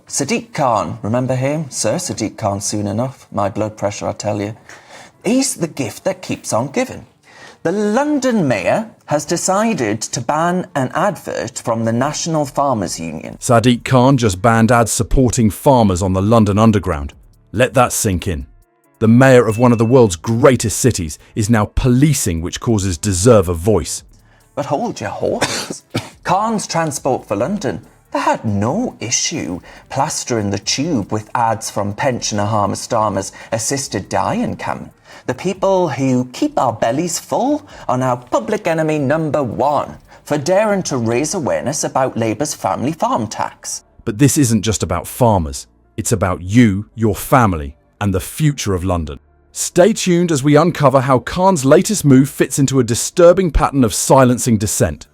Sadiq Khan, remember him? Sir Sadiq Khan, soon enough. My blood pressure, I tell you. He's the gift that keeps on giving. The London mayor has decided to ban an advert from the National Farmers Union. Sadiq Khan just banned ads supporting farmers on the London Underground. Let that sink in. The mayor of one of the world's greatest cities is now policing which causes deserve a voice. But hold your horses. Khan's Transport for London, they had no issue plastering the tube with ads from Pensioner Harmer Starmer's assisted dying campaign. The people who keep our bellies full are now public enemy number one for daring to raise awareness about Labour's family farm tax. But this isn't just about farmers. It's about you, your family, and the future of London. Stay tuned as we uncover how Khan's latest move fits into a disturbing pattern of silencing dissent.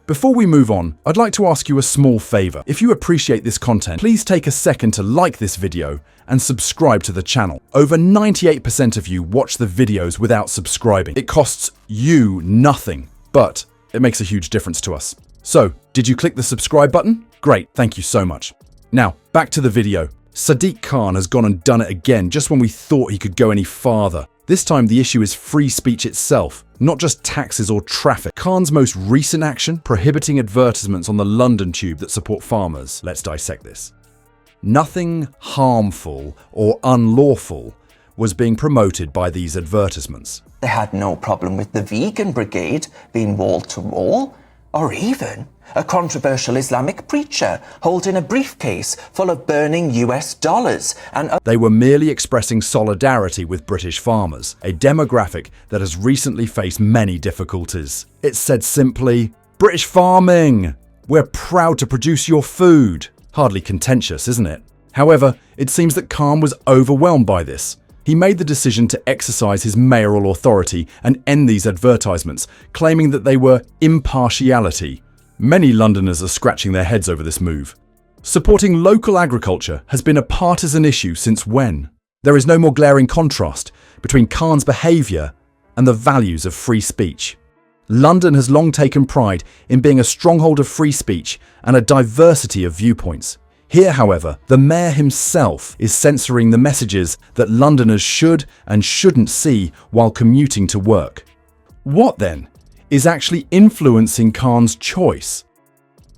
Before we move on, I'd like to ask you a small favour. If you appreciate this content, please take a second to like this video and subscribe to the channel. Over 98% of you watch the videos without subscribing. It costs you nothing, but it makes a huge difference to us. So, did you click the subscribe button? Great, thank you so much. Now, back to the video. Sadiq Khan has gone and done it again just when we thought he could go any farther. This time the issue is free speech itself, not just taxes or traffic. Khan's most recent action, prohibiting advertisements on the London Tube that support farmers. Let's dissect this. Nothing harmful or unlawful was being promoted by these advertisements. They had no problem with the vegan brigade being wall to wall, or even a controversial Islamic preacher holding a briefcase full of burning US dollars and... They were merely expressing solidarity with British farmers, a demographic that has recently faced many difficulties. It said simply, "British farming! We're proud to produce your food." Hardly contentious, isn't it? However, it seems that Khan was overwhelmed by this. He made the decision to exercise his mayoral authority and end these advertisements, claiming that they were impartiality. Many Londoners are scratching their heads over this move. Supporting local agriculture has been a partisan issue since when? There is no more glaring contrast between Khan's behaviour and the values of free speech. London has long taken pride in being a stronghold of free speech and a diversity of viewpoints. Here, however, the mayor himself is censoring the messages that Londoners should and shouldn't see while commuting to work. What then is actually influencing Khan's choice?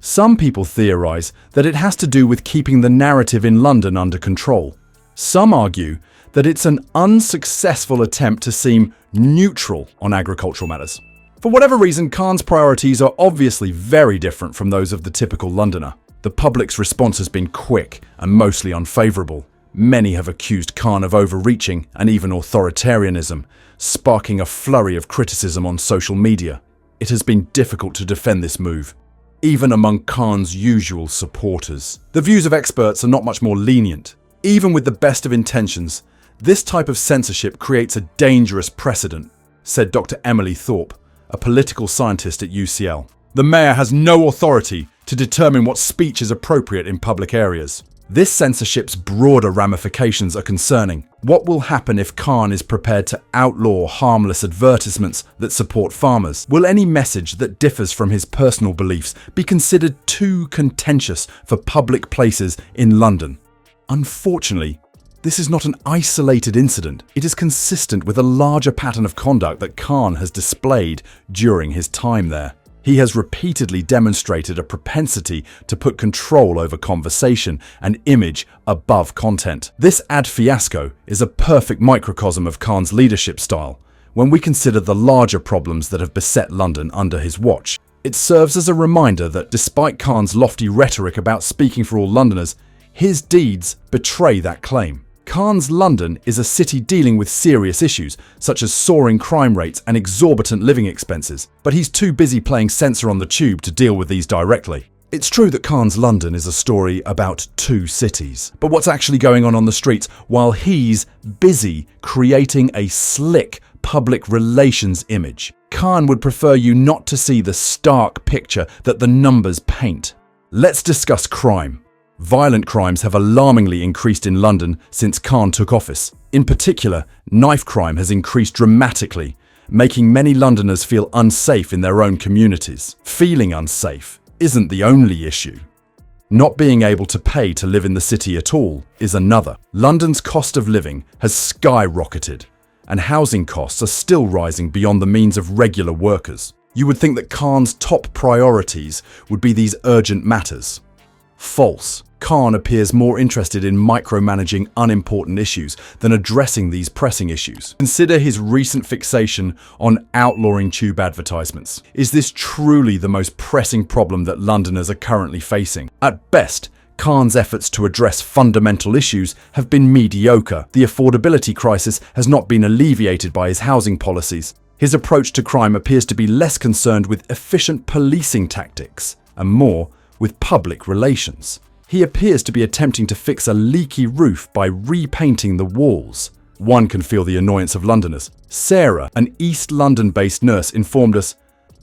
Some people theorise that it has to do with keeping the narrative in London under control. Some argue that it's an unsuccessful attempt to seem neutral on agricultural matters. For whatever reason, Khan's priorities are obviously very different from those of the typical Londoner. The public's response has been quick and mostly unfavourable. Many have accused Khan of overreaching and even authoritarianism, sparking a flurry of criticism on social media. It has been difficult to defend this move, even among Khan's usual supporters. The views of experts are not much more lenient. Even with the best of intentions, this type of censorship creates a dangerous precedent, said Dr. Emily Thorpe, a political scientist at UCL. The mayor has no authority to determine what speech is appropriate in public areas. This censorship's broader ramifications are concerning. What will happen if Khan is prepared to outlaw harmless advertisements that support farmers? Will any message that differs from his personal beliefs be considered too contentious for public places in London? Unfortunately, this is not an isolated incident. It is consistent with a larger pattern of conduct that Khan has displayed during his time there. He has repeatedly demonstrated a propensity to put control over conversation and image above content. This ad fiasco is a perfect microcosm of Khan's leadership style when we consider the larger problems that have beset London under his watch. It serves as a reminder that despite Khan's lofty rhetoric about speaking for all Londoners, his deeds betray that claim. Khan's London is a city dealing with serious issues, such as soaring crime rates and exorbitant living expenses, but he's too busy playing censor on the tube to deal with these directly. It's true that Khan's London is a story about two cities, but what's actually going on the streets while he's busy creating a slick public relations image? Khan would prefer you not to see the stark picture that the numbers paint. Let's discuss crime. Violent crimes have alarmingly increased in London since Khan took office. In particular, knife crime has increased dramatically, making many Londoners feel unsafe in their own communities. Feeling unsafe isn't the only issue. Not being able to pay to live in the city at all is another. London's cost of living has skyrocketed, and housing costs are still rising beyond the means of regular workers. You would think that Khan's top priorities would be these urgent matters. False. Khan appears more interested in micromanaging unimportant issues than addressing these pressing issues. Consider his recent fixation on outlawing tube advertisements. Is this truly the most pressing problem that Londoners are currently facing? At best, Khan's efforts to address fundamental issues have been mediocre. The affordability crisis has not been alleviated by his housing policies. His approach to crime appears to be less concerned with efficient policing tactics and more with public relations. He appears to be attempting to fix a leaky roof by repainting the walls. One can feel the annoyance of Londoners. Sarah, an East London-based nurse, informed us,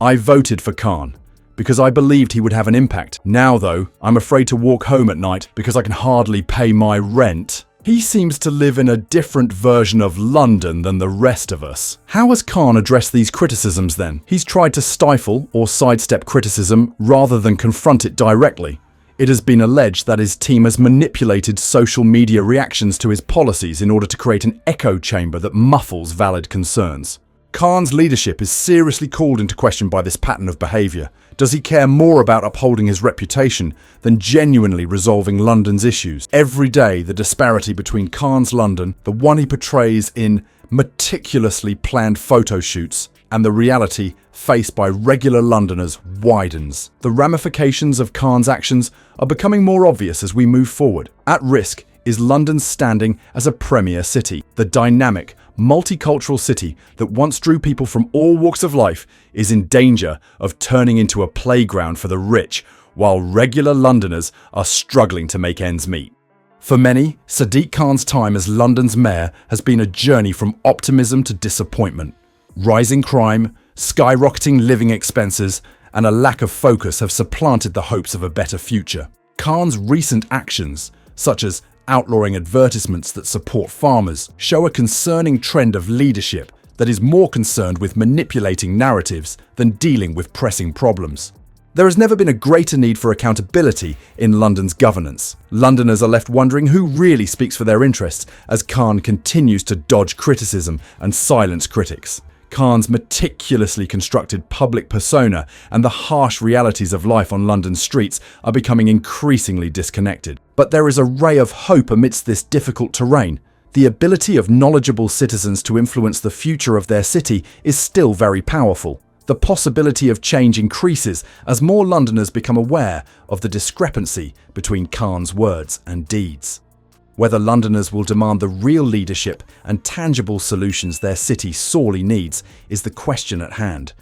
"I voted for Khan because I believed he would have an impact. Now, though, I'm afraid to walk home at night because I can hardly pay my rent." He seems to live in a different version of London than the rest of us. How has Khan addressed these criticisms then? He's tried to stifle or sidestep criticism rather than confront it directly. It has been alleged that his team has manipulated social media reactions to his policies in order to create an echo chamber that muffles valid concerns. Khan's leadership is seriously called into question by this pattern of behaviour. Does he care more about upholding his reputation than genuinely resolving London's issues? Every day, the disparity between Khan's London, the one he portrays in meticulously planned photo shoots, and the reality faced by regular Londoners widens. The ramifications of Khan's actions are becoming more obvious as we move forward. At risk is London's standing as a premier city. The dynamic, multicultural city that once drew people from all walks of life is in danger of turning into a playground for the rich, while regular Londoners are struggling to make ends meet. For many, Sadiq Khan's time as London's mayor has been a journey from optimism to disappointment. Rising crime, skyrocketing living expenses, and a lack of focus have supplanted the hopes of a better future. Khan's recent actions, such as outlawing advertisements that support farmers, show a concerning trend of leadership that is more concerned with manipulating narratives than dealing with pressing problems. There has never been a greater need for accountability in London's governance. Londoners are left wondering who really speaks for their interests as Khan continues to dodge criticism and silence critics. Khan's meticulously constructed public persona and the harsh realities of life on London's streets are becoming increasingly disconnected. But there is a ray of hope amidst this difficult terrain. The ability of knowledgeable citizens to influence the future of their city is still very powerful. The possibility of change increases as more Londoners become aware of the discrepancy between Khan's words and deeds. Whether Londoners will demand the real leadership and tangible solutions their city sorely needs is the question at hand.